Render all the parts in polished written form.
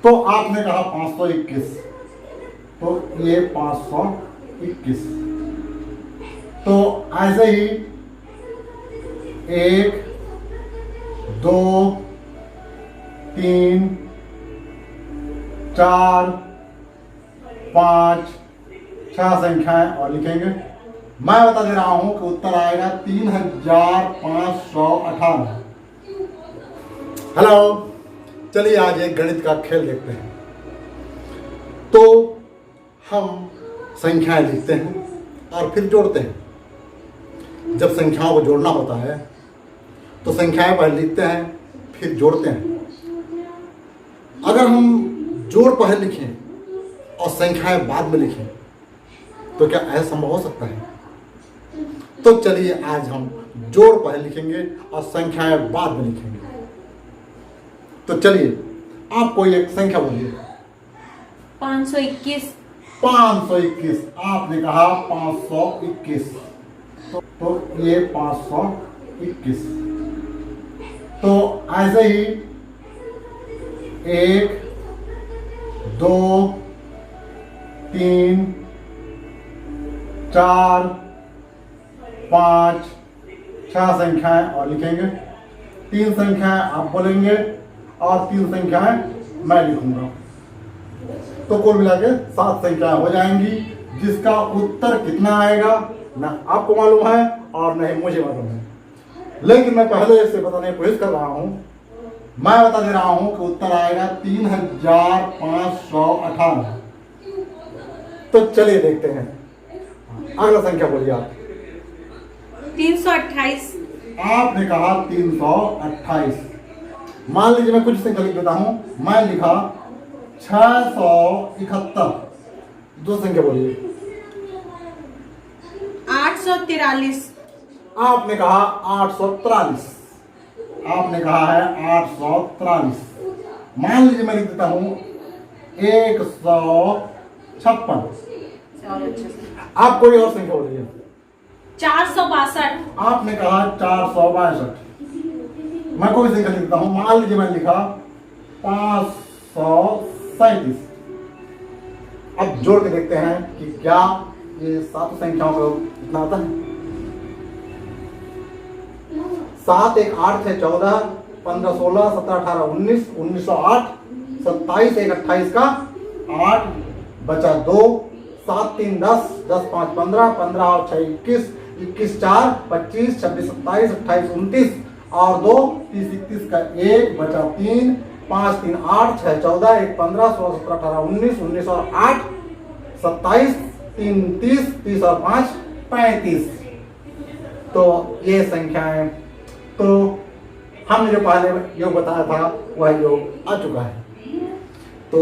तो आपने कहा 521, तो ये 521। तो ऐसे ही 1 2 3 4 5 6 संख्याएं और लिखेंगे। मैं बता दे रहा हूं कि उत्तर आएगा 3518। हेलो, चलिए आज एक गणित का खेल देखते हैं। तो हम संख्याएं लिखते हैं और फिर जोड़ते हैं। जब संख्याओं को जोड़ना होता है तो संख्याएं पहले लिखते हैं फिर जोड़ते हैं। अगर हम जोड़ पहले लिखें और संख्याएं बाद में लिखें तो क्या ऐसा संभव हो सकता है? तो चलिए आज हम जोड़ पहले लिखेंगे और संख्याएं बाद में लिखेंगे। तो चलिए आप कोई एक संख्या बोलिए। 521। 521। आपने कहा 521, तो ये 521। तो ऐसे ही 1 2 3 4 5 6 संख्याएं और लिखेंगे। 3 संख्याएं आप बोलेंगे और 3 संख्याएं मैं लिखूंगा। तो कुल मिला के 7 संख्याएं हो जाएंगी, जिसका उत्तर कितना आएगा न आपको मालूम है और न ही मुझे मालूम है। लेकिन मैं पहले इससे बताने की कोशिश कर रहा हूं। मैं बता दे रहा हूं कि उत्तर आएगा 3518। तो चलिए देखते हैं। अगला संख्या बोलिए आप। 328। आपने कहा 328। मान लीजिए मैं कुछ संख्या लिख देता हूं। मैं लिखा 671। दो संख्या बोलिए। 843। आपने कहा 843। आपने कहा है 843। मान लीजिए मैं लिख देता हूं 156। आप कोई और संख्या बोलिए। 462। आपने कहा 462। मैं कोई संख्या लिखता हूं। मान लीजिए मैं लिखा 537। अब जोड़ के देखते हैं कि क्या ये 7 संख्याओं को कितना आता है। 7 1 8 6 14 15 16 17 18 19 1908 27 1 28 का 8 बचा 2 7 3 10 10 5 15 15 और 6 21 21 4 25 26 27 28 29 और 2 30 31 का 1 बचा 3 5 3 8 6 14 1 15 16 17 18 19 19 और 8 27 3 30 30 और 5 35। तो ये संख्याएं, तो हमने जो पहले योग बताया था वह योग आ चुका है। तो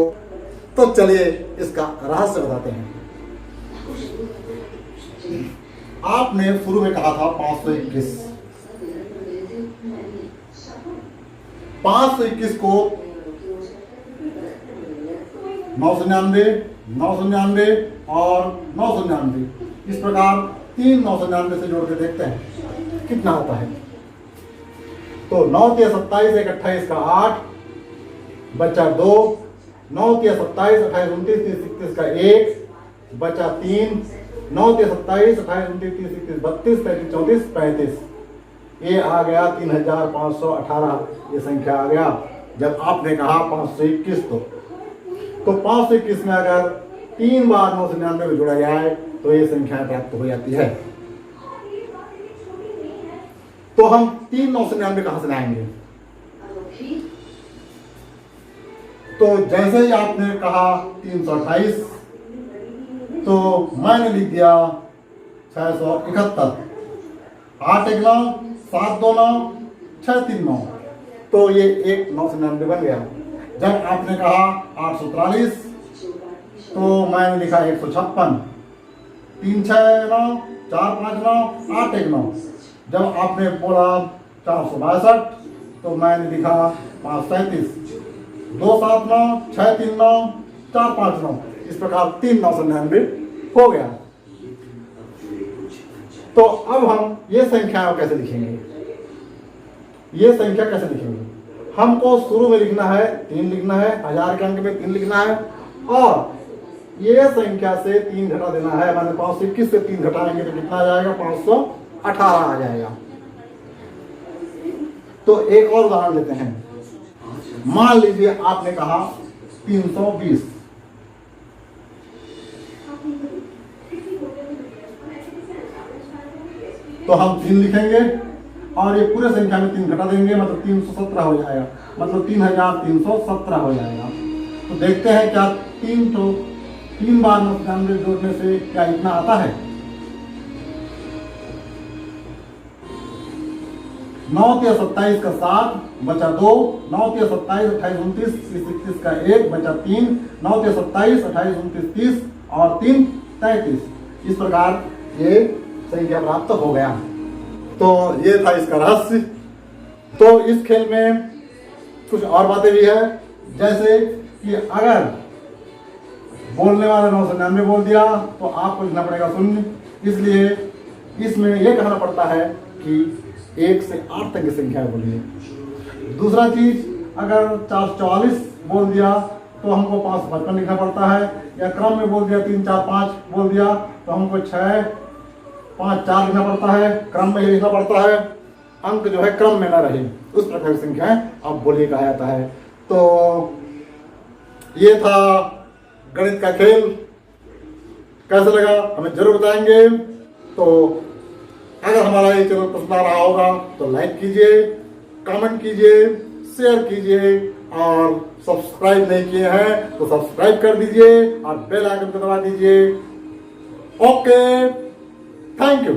चलिए इसका रहस्य बताते हैं। आपने शुरू में कहा था 521। 521 को 999 999 और 999 इस प्रकार 3 999 से जोड़ के देखते हैं कितना होता है। तो 9 3 27 1 28 का 8 बचा 2 9 3 27 28 29 30 31 का 1 बचा 3 9 3 27 28 29 30 31 32 33 34 35। ये आ गया 3518। ये संख्या आ गया। जब आपने कहा 521 तो 521 में अगर 3 बार 999 को जोड़ा जाए तो ये संख्या प्राप्त हो जाती है। तो हम 3 999 कहां से लाएंगे? तो जैसे ही आपने कहा 328 तो मैंने लिख दिया 671। 8 1 9 7 2 9 6 3 9। तो ये एक 999 बन गया। जब आपने कहा 843 तो मैंने लिखा 156। 3 6 9 4 5 9 8 1 9। जब आपने बोला 462 तो मैंने लिखा 537। 2 7 9 6 3 9 4 5 9। इस प्रकार 3 999 हो गया। तो अब हम ये संख्या कैसे लिखेंगे? ये संख्या कैसे लिखेंगे? हमको शुरू में लिखना है 3 लिखना है, 1000 के अंक में 3 लिखना है, और ये संख्या से 3 घटा देना है। मैंने 521 से 3 घटाएंगे तो कितना आ जाएगा, 518 आ जाएगा। तो एक और उदाहरण लेते हैं। मान लीजिए आपने कहा 320, तो हम 3 लिखेंगे और ये पूरे संख्या में 3 घटा देंगे, मतलब 317 हो जाएगा, मतलब 3317 हो जाएगा। तो देखते हैं क्या 3 बार 99 जोड़ने से क्या इतना आता है। 9 × 27 का 7 बचा 2, 9 × 27 28 29 31 का 1 बचा 3, 9 × 27 28 29 30 और 3 33। इस प्रकार ये संख्या प्राप्त हो गया। तो ये था इसका रहस्य। तो इस खेल में कुछ और बातें भी है, जैसे कि अगर बोलने वाले 999 बोल दिया तो आपको लिखना पड़ेगा 0, इसलिए इसमें यह कहना पड़ता है कि 1 से 8 तक की संख्या बोलिए। दूसरा चीज, अगर 444 बोल दिया तो हमको 555 लिखना पड़ता है, या क्रम में बोल दिया 3 4 5 बोल दिया तो हमको 6 5 4 लिखना पड़ता है, क्रम में ही लिखना पड़ता है, अंक जो है क्रम में ना रहे, उस प्रकार की संख्याएं अब बोलिए कहा जाता है। तो ये था गणित का खेल। कैसा लगा हमें जरूर बताएंगे। तो अगर हमारा ये चैनल पसंद आ रहा होगा तो लाइक कीजिए, कमेंट कीजिए, शेयर कीजिए, और सब्सक्राइब नहीं किए हैं तो सब्सक्राइब कर दीजिए और बेल आइकन को दबा दीजिए। Okay, thank you.